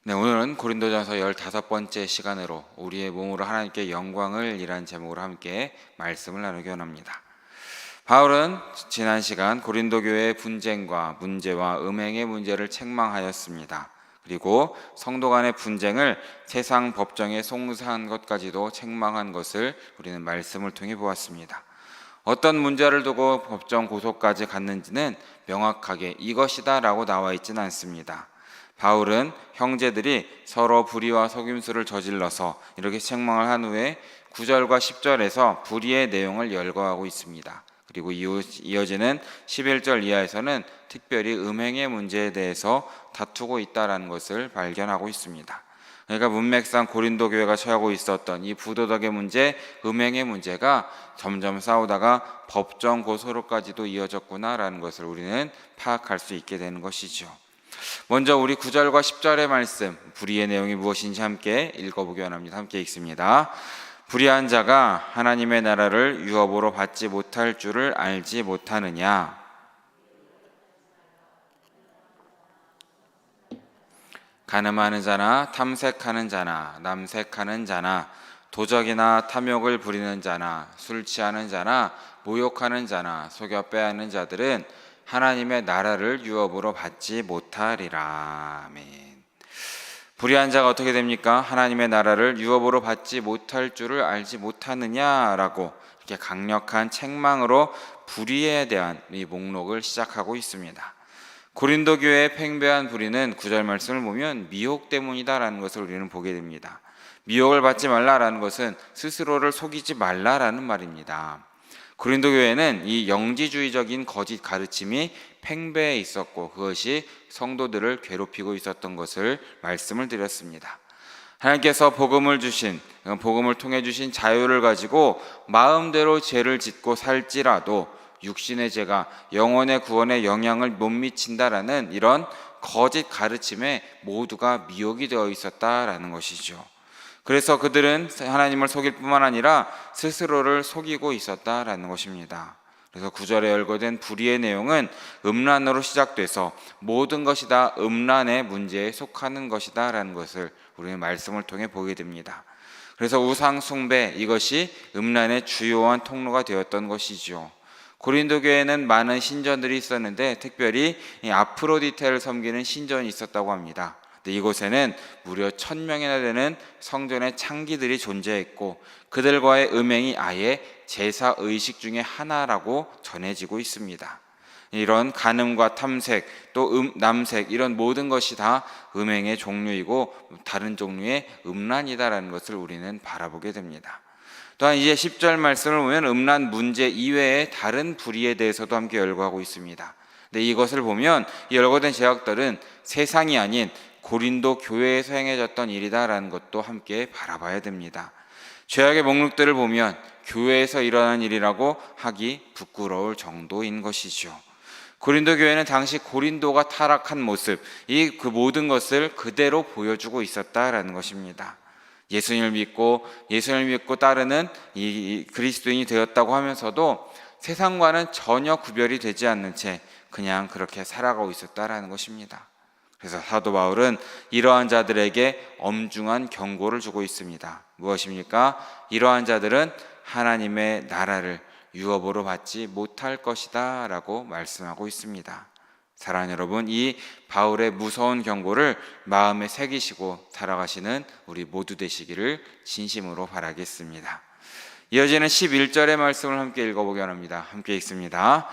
네, 오늘은 고린도전서 15번째 시간으로 우리의 몸으로 하나님께 영광을 이란 제목으로 함께 말씀을 나누기 원합니다. 바울은 지난 시간 고린도 교회의 분쟁과 문제와 음행의 문제를 책망하였습니다. 그리고 성도 간의 분쟁을 세상 법정에 송사한 것까지도 책망한 것을 우리는 말씀을 통해 보았습니다. 어떤 문제를 두고 법정 고소까지 갔는지는 명확하게 이것이다 라고 나와 있지는 않습니다. 바울은 형제들이 서로 불의와 속임수를 저질러서 이렇게 책망을 한 후에 9절과 10절에서 불의의 내용을 열거하고 있습니다. 그리고 이어지는 11절 이하에서는 특별히 음행의 문제에 대해서 다투고 있다는 것을 발견하고 있습니다. 그러니까 문맥상 고린도 교회가 처하고 있었던 이 부도덕의 문제, 음행의 문제가 점점 싸우다가 법정 고소로까지도 이어졌구나라는 것을 우리는 파악할 수 있게 되는 것이죠. 먼저 우리 9절과 10절의 말씀, 불의의 내용이 무엇인지 함께 읽어보기 원합니다. 함께 읽습니다. 불의한 자가 하나님의 나라를 유업으로 받지 못할 줄을 알지 못하느냐? 간음하는 자나 탐색하는 자나 남색하는 자나 도적이나 탐욕을 부리는 자나 술 취하는 자나 모욕하는 자나 속여 빼앗는 자들은 하나님의 나라를 유업으로 받지 못하리라. 아멘. 불의한 자가 어떻게 됩니까? 하나님의 나라를 유업으로 받지 못할 줄을 알지 못하느냐라고 이렇게 강력한 책망으로 불의에 대한 이 목록을 시작하고 있습니다. 고린도 교회의 팽배한 불의는 9절 말씀을 보면 미혹 때문이다라는 것을 우리는 보게 됩니다. 미혹을 받지 말라라는 것은 스스로를 속이지 말라라는 말입니다. 고린도 교회는 이 영지주의적인 거짓 가르침이 팽배해 있었고 그것이 성도들을 괴롭히고 있었던 것을 말씀을 드렸습니다. 하나님께서 복음을 통해 주신 자유를 가지고 마음대로 죄를 짓고 살지라도 육신의 죄가 영혼의 구원에 영향을 못 미친다라는 이런 거짓 가르침에 모두가 미혹이 되어 있었다라는 것이죠. 그래서 그들은 하나님을 속일 뿐만 아니라 스스로를 속이고 있었다라는 것입니다. 그래서 9절에 열거된 불의의 내용은 음란으로 시작돼서 모든 것이 다 음란의 문제에 속하는 것이다 라는 것을 우리는 말씀을 통해 보게 됩니다. 그래서 우상 숭배, 이것이 음란의 주요한 통로가 되었던 것이죠. 고린도 교회에는 많은 신전들이 있었는데 특별히 아프로디테를 섬기는 신전이 있었다고 합니다. 이곳에는 무려 1000명이나 되는 성전의 창기들이 존재했고 그들과의 음행이 아예 제사 의식 중에 하나라고 전해지고 있습니다. 이런 간음과 탐색 또 남색 이런 모든 것이 다 음행의 종류이고 다른 종류의 음란이다라는 것을 우리는 바라보게 됩니다. 또한 이제 10절 말씀을 보면 음란 문제 이외의 다른 불의에 대해서도 함께 열거하고 있습니다. 근데 이것을 보면 이 열거된 제약들은 세상이 아닌 고린도 교회에서 행해졌던 일이다라는 것도 함께 바라봐야 됩니다. 죄악의 목록들을 보면 교회에서 일어난 일이라고 하기 부끄러울 정도인 것이죠. 고린도 교회는 당시 고린도가 타락한 모습, 그 모든 것을 그대로 보여주고 있었다라는 것입니다. 예수님을 믿고 따르는 이 그리스도인이 되었다고 하면서도 세상과는 전혀 구별이 되지 않는 채 그냥 그렇게 살아가고 있었다라는 것입니다. 그래서 사도 바울은 이러한 자들에게 엄중한 경고를 주고 있습니다. 무엇입니까? 이러한 자들은 하나님의 나라를 유업으로 받지 못할 것이다 라고 말씀하고 있습니다. 사랑하는 여러분, 이 바울의 무서운 경고를 마음에 새기시고 살아가시는 우리 모두 되시기를 진심으로 바라겠습니다. 이어지는 11절의 말씀을 함께 읽어보기 원합니다. 함께 읽습니다.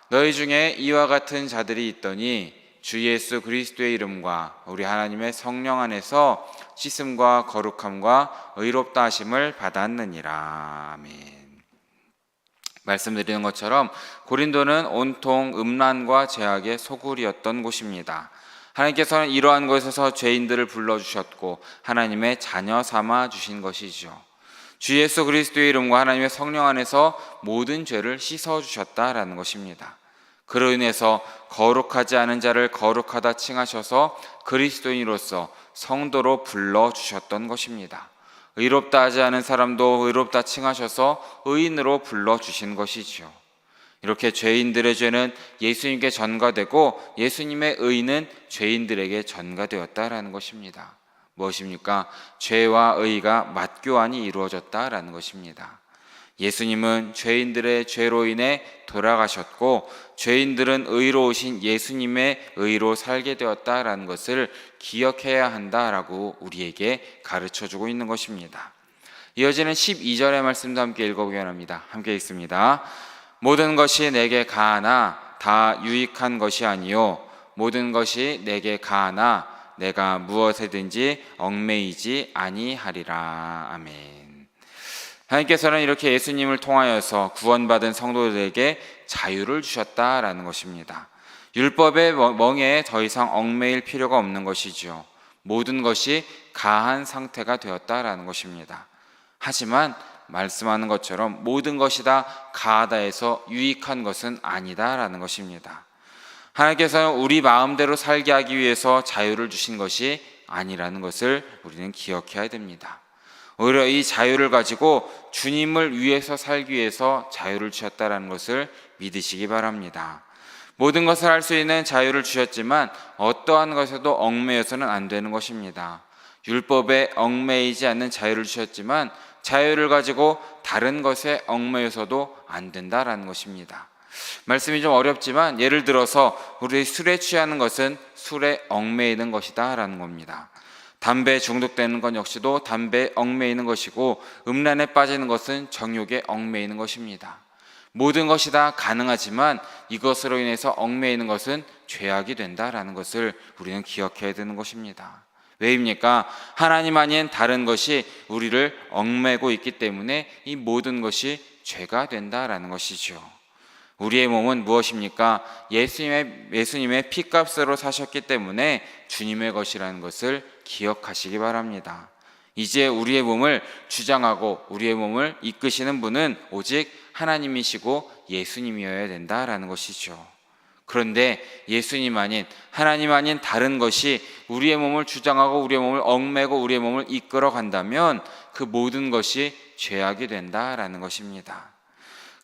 너희 중에 이와 같은 자들이 있더니 주 예수 그리스도의 이름과 우리 하나님의 성령 안에서 씻음과 거룩함과 의롭다 하심을 받았느니라. 아멘. 말씀드리는 것처럼 고린도는 온통 음란과 죄악의 소굴이었던 곳입니다. 하나님께서는 이러한 곳에서 죄인들을 불러주셨고 하나님의 자녀 삼아 주신 것이죠. 주 예수 그리스도의 이름과 하나님의 성령 안에서 모든 죄를 씻어주셨다라는 것입니다. 그로 인해서 거룩하지 않은 자를 거룩하다 칭하셔서 그리스도인으로서 성도로 불러주셨던 것입니다. 의롭다 하지 않은 사람도 의롭다 칭하셔서 의인으로 불러주신 것이죠. 이렇게 죄인들의 죄는 예수님께 전가되고 예수님의 의는 죄인들에게 전가되었다라는 것입니다. 무엇입니까? 죄와 의가 맞교환이 이루어졌다라는 것입니다. 예수님은 죄인들의 죄로 인해 돌아가셨고 죄인들은 의로우신 예수님의 의로 살게 되었다라는 것을 기억해야 한다라고 우리에게 가르쳐주고 있는 것입니다. 이어지는 12절의 말씀도 함께 읽어보기로 합니다. 함께 읽습니다. 모든 것이 내게 가하나 다 유익한 것이 아니요 모든 것이 내게 가하나 내가 무엇에든지 얽매이지 아니하리라. 아멘. 하나님께서는 이렇게 예수님을 통하여서 구원받은 성도들에게 자유를 주셨다라는 것입니다. 율법의 멍에에 더 이상 얽매일 필요가 없는 것이죠. 모든 것이 가한 상태가 되었다라는 것입니다. 하지만 말씀하는 것처럼 모든 것이 다 가하다 해서 유익한 것은 아니다라는 것입니다. 하나님께서는 우리 마음대로 살게 하기 위해서 자유를 주신 것이 아니라는 것을 우리는 기억해야 됩니다. 오히려 이 자유를 가지고 주님을 위해서 살기 위해서 자유를 주셨다는 것을 믿으시기 바랍니다. 모든 것을 할 수 있는 자유를 주셨지만 어떠한 것에도 얽매여서는 안 되는 것입니다. 율법에 얽매이지 않는 자유를 주셨지만 자유를 가지고 다른 것에 얽매여서도 안 된다라는 것입니다. 말씀이 좀 어렵지만 예를 들어서 우리 술에 취하는 것은 술에 얽매이는 것이다 라는 겁니다. 담배에 중독되는 것 역시도 담배에 얽매이는 것이고 음란에 빠지는 것은 정욕에 얽매이는 것입니다. 모든 것이 다 가능하지만 이것으로 인해서 얽매이는 것은 죄악이 된다라는 것을 우리는 기억해야 되는 것입니다. 왜입니까? 하나님 아닌 다른 것이 우리를 얽매고 있기 때문에 이 모든 것이 죄가 된다라는 것이죠. 우리의 몸은 무엇입니까? 예수님의 피값으로 사셨기 때문에 주님의 것이라는 것을 기억하시기 바랍니다. 이제 우리의 몸을 주장하고 우리의 몸을 이끄시는 분은 오직 하나님이시고 예수님이어야 된다라는 것이죠. 그런데 예수님 아닌 하나님 아닌 다른 것이 우리의 몸을 주장하고 우리의 몸을 얽매고 우리의 몸을 이끌어 간다면 그 모든 것이 죄악이 된다라는 것입니다.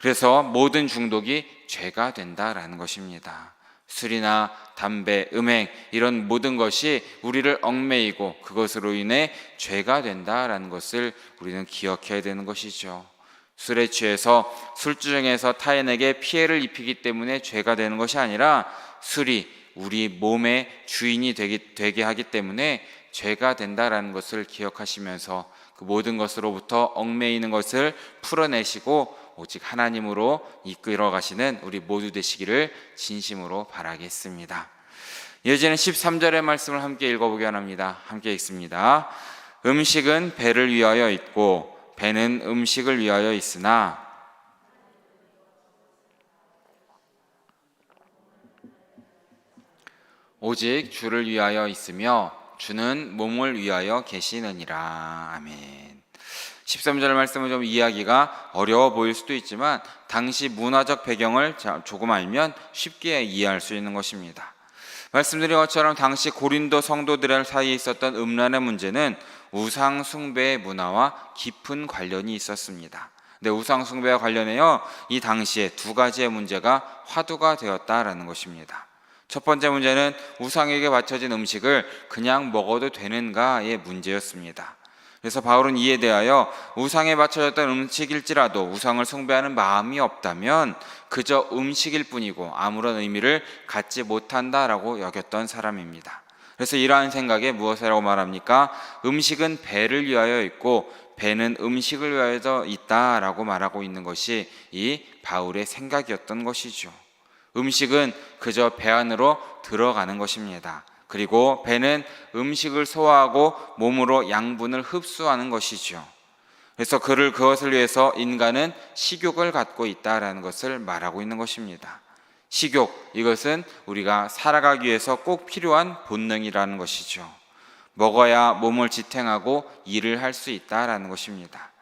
그래서 모든 중독이 죄가 된다라는 것입니다. 술이나 담배, 음행 이런 모든 것이 우리를 얽매이고 그것으로 인해 죄가 된다라는 것을 우리는 기억해야 되는 것이죠. 술에 취해서 술주정에서 타인에게 피해를 입히기 때문에 죄가 되는 것이 아니라 술이 우리 몸의 주인이 되게 하기 때문에 죄가 된다라는 것을 기억하시면서 그 모든 것으로부터 얽매이는 것을 풀어내시고 오직 하나님으로 이끌어 가시는 우리 모두 되시기를 진심으로 바라겠습니다. 이어지는 13절의 말씀을 함께 읽어보기 원합니다. 함께 읽습니다. 음식은 배를 위하여 있고 배는 음식을 위하여 있으나 오직 주를 위하여 있으며 주는 몸을 위하여 계시느니라. 아멘. 13절 말씀은 좀 이해하기가 어려워 보일 수도 있지만 당시 문화적 배경을 조금 알면 쉽게 이해할 수 있는 것입니다. 말씀드린 것처럼 당시 고린도 성도들 사이에 있었던 음란의 문제는 우상 숭배의 문화와 깊은 관련이 있었습니다. 근데 우상 숭배와 관련해요 이 당시에 두 가지의 문제가 화두가 되었다라는 것입니다. 첫 번째 문제는 우상에게 바쳐진 음식을 그냥 먹어도 되는가의 문제였습니다. 그래서 바울은 이에 대하여 우상에 바쳐졌던 음식일지라도 우상을 숭배하는 마음이 없다면 그저 음식일 뿐이고 아무런 의미를 갖지 못한다라고 여겼던 사람입니다. 그래서 이러한 생각에 무엇이라고 말합니까? 음식은 배를 위하여 있고 배는 음식을 위하여 있다라고 말하고 있는 것이 이 바울의 생각이었던 것이죠. 음식은 그저 배 안으로 들어가는 것입니다. 그리고 배는 음식을 소화하고 몸으로 양분을 흡수하는 것이죠. 그래서 그것을 위해서 인간은 식욕을 갖고 있다라는 것을 말하고 있는 것입니다. 식욕, 이것은 우리가 살아가기 위해서 꼭 필요한 본능이라는 것이죠. 먹어야 몸을 지탱하고 일을 할 수 있다라는 것입니다.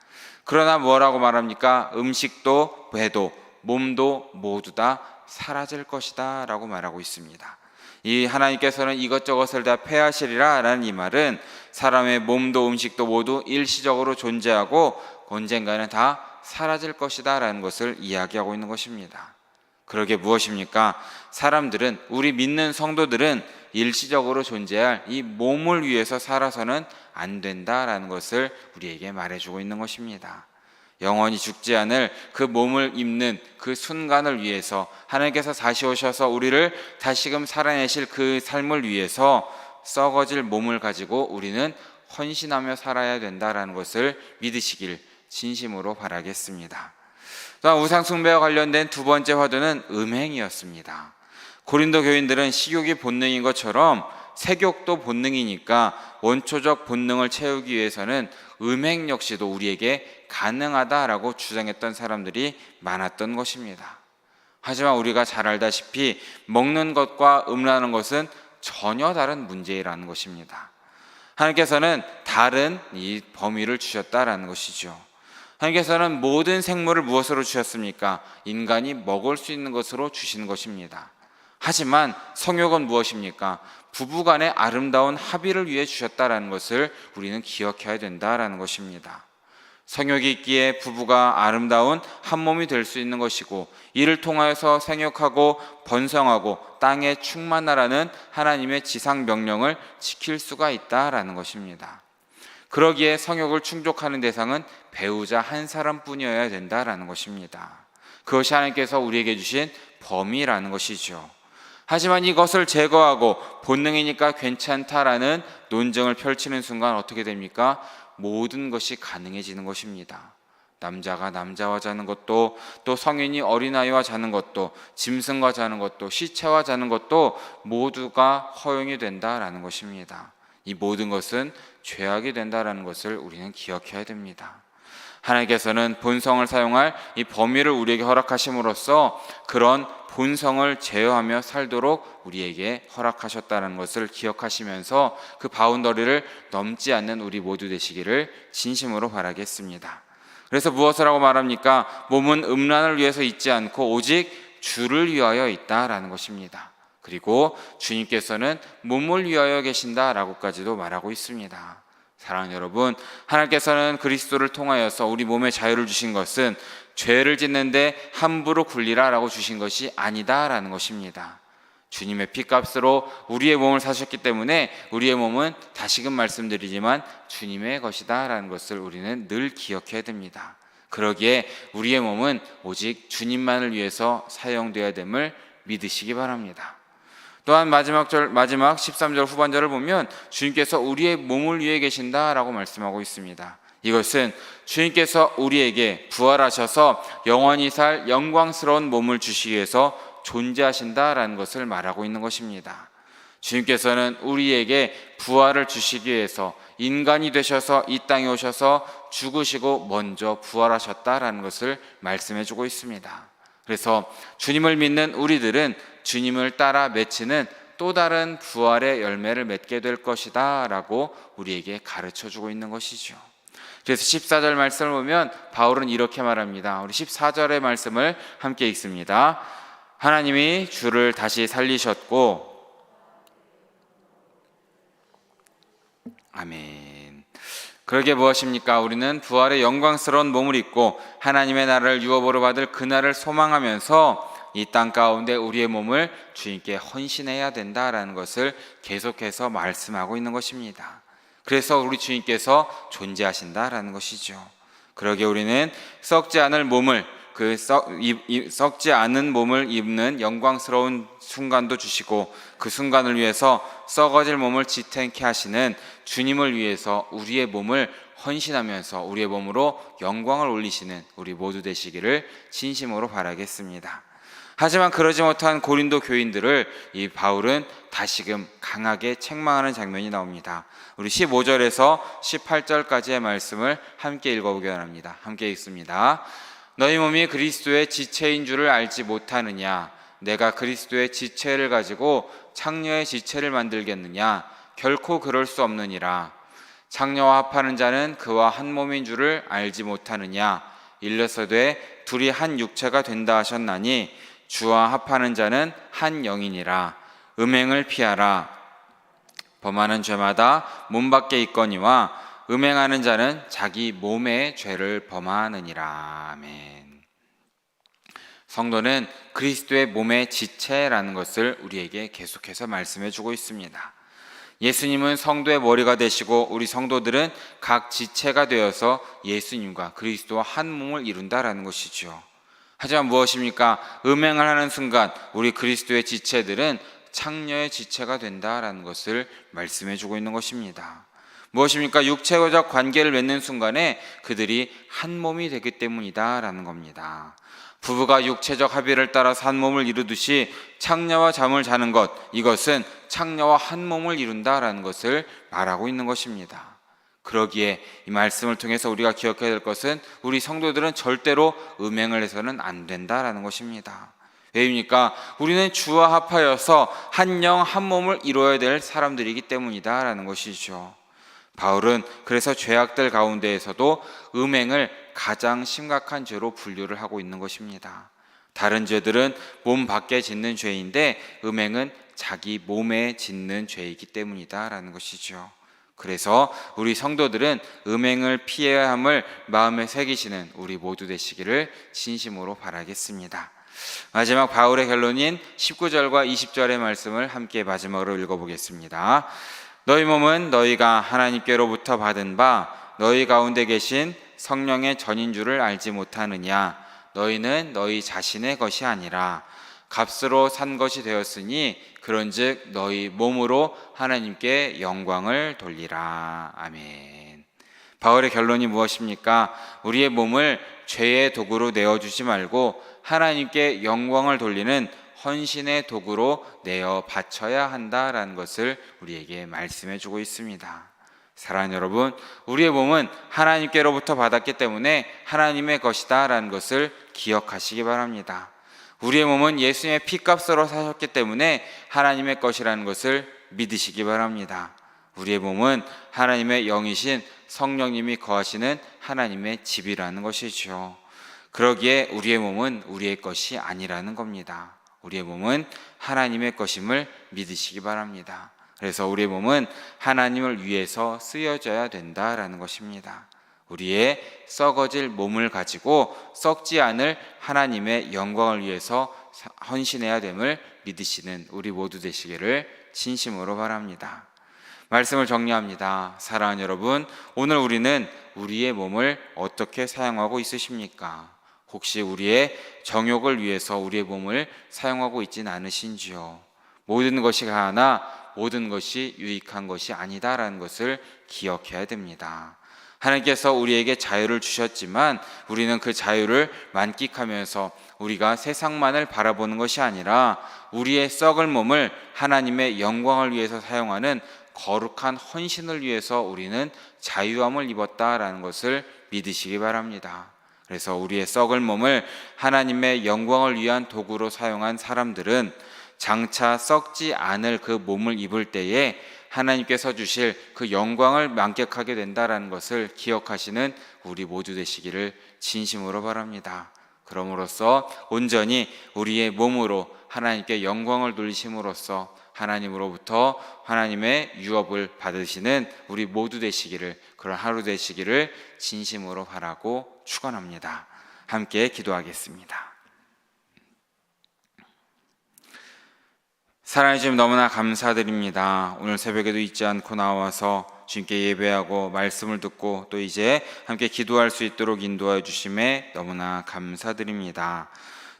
그러나 뭐라고 말합니까? 음식도 배도 몸도 모두 다 사라질 것이다 라고 말하고 있습니다. 이 하나님께서는 이것저것을 다 폐하시리라 라는 이 말은 사람의 몸도 음식도 모두 일시적으로 존재하고 언젠가는 다 사라질 것이다 라는 것을 이야기하고 있는 것입니다. 그러게 무엇입니까? 사람들은, 우리 믿는 성도들은 일시적으로 존재할 이 몸을 위해서 살아서는 안 된다라는 것을 우리에게 말해주고 있는 것입니다. 영원히 죽지 않을 그 몸을 입는 그 순간을 위해서 하나님께서 다시 오셔서 우리를 다시금 살아내실 그 삶을 위해서 썩어질 몸을 가지고 우리는 헌신하며 살아야 된다라는 것을 믿으시길 진심으로 바라겠습니다. 또한 우상 숭배와 관련된 두 번째 화두는 음행이었습니다. 고린도 교인들은 식욕이 본능인 것처럼 색욕도 본능이니까 원초적 본능을 채우기 위해서는 음행 역시도 우리에게 가능하다라고 주장했던 사람들이 많았던 것입니다. 하지만 우리가 잘 알다시피 먹는 것과 음란한 것은 전혀 다른 문제라는 것입니다. 하나님께서는 다른 이 범위를 주셨다라는 것이죠. 하나님께서는 모든 생물을 무엇으로 주셨습니까? 인간이 먹을 수 있는 것으로 주신 것입니다. 하지만 성욕은 무엇입니까? 부부간의 아름다운 합의를 위해 주셨다라는 것을 우리는 기억해야 된다라는 것입니다. 성욕이 있기에 부부가 아름다운 한 몸이 될 수 있는 것이고, 이를 통하여서 생육하고 번성하고 땅에 충만하라는 하나님의 지상 명령을 지킬 수가 있다라는 것입니다. 그러기에 성욕을 충족하는 대상은 배우자 한 사람뿐이어야 된다라는 것입니다. 그것이 하나님께서 우리에게 주신 범위라는 것이죠. 하지만 이것을 제거하고 본능이니까 괜찮다라는 논쟁을 펼치는 순간 어떻게 됩니까? 모든 것이 가능해지는 것입니다. 남자가 남자와 자는 것도, 또 성인이 어린아이와 자는 것도, 짐승과 자는 것도, 시체와 자는 것도 모두가 허용이 된다라는 것입니다. 이 모든 것은 죄악이 된다라는 것을 우리는 기억해야 됩니다. 하나님께서는 본성을 사용할 이 범위를 우리에게 허락하심으로써 그런 본성을 제어하며 살도록 우리에게 허락하셨다는 것을 기억하시면서 그 바운더리를 넘지 않는 우리 모두 되시기를 진심으로 바라겠습니다. 그래서 무엇을 하고 말합니까? 몸은 음란을 위해서 있지 않고 오직 주를 위하여 있다라는 것입니다. 그리고 주님께서는 몸을 위하여 계신다라고까지도 말하고 있습니다. 사랑하는 여러분, 하나님께서는 그리스도를 통하여서 우리 몸에 자유를 주신 것은 죄를 짓는데 함부로 굴리라라고 주신 것이 아니다라는 것입니다. 주님의 피값으로 우리의 몸을 사셨기 때문에 우리의 몸은 다시금 말씀드리지만 주님의 것이다라는 것을 우리는 늘 기억해야 됩니다. 그러기에 우리의 몸은 오직 주님만을 위해서 사용되어야 됨을 믿으시기 바랍니다. 또한 마지막 13절 후반절을 보면 주님께서 우리의 몸을 위해 계신다라고 말씀하고 있습니다. 이것은 주님께서 우리에게 부활하셔서 영원히 살 영광스러운 몸을 주시기 위해서 존재하신다라는 것을 말하고 있는 것입니다. 주님께서는 우리에게 부활을 주시기 위해서 인간이 되셔서 이 땅에 오셔서 죽으시고 먼저 부활하셨다라는 것을 말씀해 주고 있습니다. 그래서 주님을 믿는 우리들은 주님을 따라 맺히는 또 다른 부활의 열매를 맺게 될 것이다 라고 우리에게 가르쳐 주고 있는 것이죠. 그래서 14절 말씀을 보면 바울은 이렇게 말합니다. 우리 14절의 말씀을 함께 읽습니다. 하나님이 주를 다시 살리셨고, 아멘. 그러게 무엇입니까? 우리는 부활의 영광스러운 몸을 입고 하나님의 나라를 유업으로 받을 그날을 소망하면서 이 땅 가운데 우리의 몸을 주님께 헌신해야 된다라는 것을 계속해서 말씀하고 있는 것입니다. 그래서 우리 주님께서 존재하신다라는 것이죠. 그러게 우리는 썩지 않을 몸을, 썩지 않은 몸을 입는 영광스러운 순간도 주시고, 그 순간을 위해서 썩어질 몸을 지탱케 하시는 주님을 위해서 우리의 몸을 헌신하면서 우리의 몸으로 영광을 올리시는 우리 모두 되시기를 진심으로 바라겠습니다. 하지만 그러지 못한 고린도 교인들을 이 바울은 다시금 강하게 책망하는 장면이 나옵니다. 우리 15절에서 18절까지의 말씀을 함께 읽어보기 원합니다. 함께 읽습니다. 너희 몸이 그리스도의 지체인 줄을 알지 못하느냐? 내가 그리스도의 지체를 가지고 창녀의 지체를 만들겠느냐? 결코 그럴 수 없느니라. 창녀와 합하는 자는 그와 한 몸인 줄을 알지 못하느냐? 일러서되 둘이 한 육체가 된다 하셨나니 주와 합하는 자는 한 영이니라. 음행을 피하라. 범하는 죄마다 몸 밖에 있거니와 음행하는 자는 자기 몸의 죄를 범하느니라. 아멘. 성도는 그리스도의 몸의 지체라는 것을 우리에게 계속해서 말씀해 주고 있습니다. 예수님은 성도의 머리가 되시고 우리 성도들은 각 지체가 되어서 예수님과 그리스도와 한 몸을 이룬다라는 것이죠. 하지만 무엇입니까? 음행을 하는 순간 우리 그리스도의 지체들은 창녀의 지체가 된다라는 것을 말씀해 주고 있는 것입니다. 무엇입니까? 육체적 관계를 맺는 순간에 그들이 한 몸이 되기 때문이다라는 겁니다. 부부가 육체적 합의를 따라서 한 몸을 이루듯이 창녀와 잠을 자는 것, 이것은 창녀와 한 몸을 이룬다라는 것을 말하고 있는 것입니다. 그러기에 이 말씀을 통해서 우리가 기억해야 될 것은 우리 성도들은 절대로 음행을 해서는 안 된다라는 것입니다. 왜입니까? 우리는 주와 합하여서 한 영 한 몸을 이루어야 될 사람들이기 때문이다라는 것이죠. 바울은 그래서 죄악들 가운데에서도 음행을 가장 심각한 죄로 분류를 하고 있는 것입니다. 다른 죄들은 몸 밖에 짓는 죄인데 음행은 자기 몸에 짓는 죄이기 때문이다라는 것이죠. 그래서 우리 성도들은 음행을 피해야 함을 마음에 새기시는 우리 모두 되시기를 진심으로 바라겠습니다. 마지막 바울의 결론인 19절과 20절의 말씀을 함께 마지막으로 읽어보겠습니다. 너희 몸은 너희가 하나님께로부터 받은 바 너희 가운데 계신 성령의 전인 줄을 알지 못하느냐. 너희는 너희 자신의 것이 아니라 값으로 산 것이 되었으니 그런즉 너희 몸으로 하나님께 영광을 돌리라. 아멘. 바울의 결론이 무엇입니까? 우리의 몸을 죄의 도구로 내어주지 말고 하나님께 영광을 돌리는 헌신의 도구로 내어 바쳐야 한다라는 것을 우리에게 말씀해 주고 있습니다. 사랑하는 여러분, 우리의 몸은 하나님께로부터 받았기 때문에 하나님의 것이다 라는 것을 기억하시기 바랍니다. 우리의 몸은 예수님의 피값으로 사셨기 때문에 하나님의 것이라는 것을 믿으시기 바랍니다. 우리의 몸은 하나님의 영이신 성령님이 거하시는 하나님의 집이라는 것이죠. 그러기에 우리의 몸은 우리의 것이 아니라는 겁니다. 우리의 몸은 하나님의 것임을 믿으시기 바랍니다. 그래서 우리의 몸은 하나님을 위해서 쓰여져야 된다라는 것입니다. 우리의 썩어질 몸을 가지고 썩지 않을 하나님의 영광을 위해서 헌신해야 됨을 믿으시는 우리 모두 되시기를 진심으로 바랍니다. 말씀을 정리합니다. 사랑하는 여러분, 오늘 우리는 우리의 몸을 어떻게 사용하고 있으십니까? 혹시 우리의 정욕을 위해서 우리의 몸을 사용하고 있지는 않으신지요? 모든 것이 하나 모든 것이 유익한 것이 아니다라는 것을 기억해야 됩니다. 하나님께서 우리에게 자유를 주셨지만 우리는 그 자유를 만끽하면서 우리가 세상만을 바라보는 것이 아니라 우리의 썩을 몸을 하나님의 영광을 위해서 사용하는 거룩한 헌신을 위해서 우리는 자유함을 입었다라는 것을 믿으시기 바랍니다. 그래서 우리의 썩을 몸을 하나님의 영광을 위한 도구로 사용한 사람들은 장차 썩지 않을 그 몸을 입을 때에 하나님께서 주실 그 영광을 만끽하게 된다라는 것을 기억하시는 우리 모두 되시기를 진심으로 바랍니다. 그럼으로써 온전히 우리의 몸으로 하나님께 영광을 돌리심으로써 하나님으로부터 하나님의 유업을 받으시는 우리 모두 되시기를, 그런 하루 되시기를 진심으로 바라고 축원합니다. 함께 기도하겠습니다. 사랑해 주님 너무나 감사드립니다. 오늘 새벽에도 잊지 않고 나와서 주님께 예배하고 말씀을 듣고 또 이제 함께 기도할 수 있도록 인도하여 주심에 너무나 감사드립니다.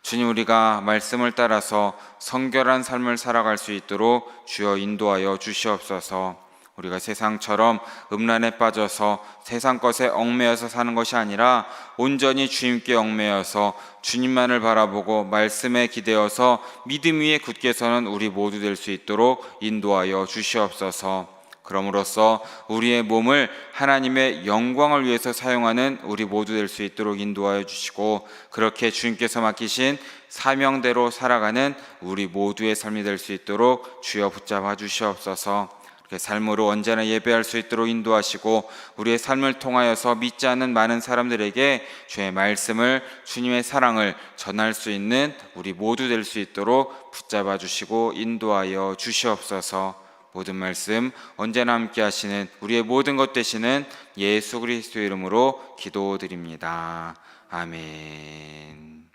주님, 우리가 말씀을 따라서 성결한 삶을 살아갈 수 있도록 주여 인도하여 주시옵소서. 우리가 세상처럼 음란에 빠져서 세상 것에 얽매여서 사는 것이 아니라 온전히 주님께 얽매여서 주님만을 바라보고 말씀에 기대어서 믿음 위에 굳게 서는 우리 모두 될 수 있도록 인도하여 주시옵소서. 그럼으로써 우리의 몸을 하나님의 영광을 위해서 사용하는 우리 모두 될 수 있도록 인도하여 주시고, 그렇게 주님께서 맡기신 사명대로 살아가는 우리 모두의 삶이 될 수 있도록 주여 붙잡아 주시옵소서. 삶으로 언제나 예배할 수 있도록 인도하시고 우리의 삶을 통하여서 믿지 않는 많은 사람들에게 주의 말씀을, 주님의 사랑을 전할 수 있는 우리 모두 될 수 있도록 붙잡아 주시고 인도하여 주시옵소서. 모든 말씀 언제나 함께 하시는 우리의 모든 것 되시는 예수 그리스도의 이름으로 기도드립니다. 아멘.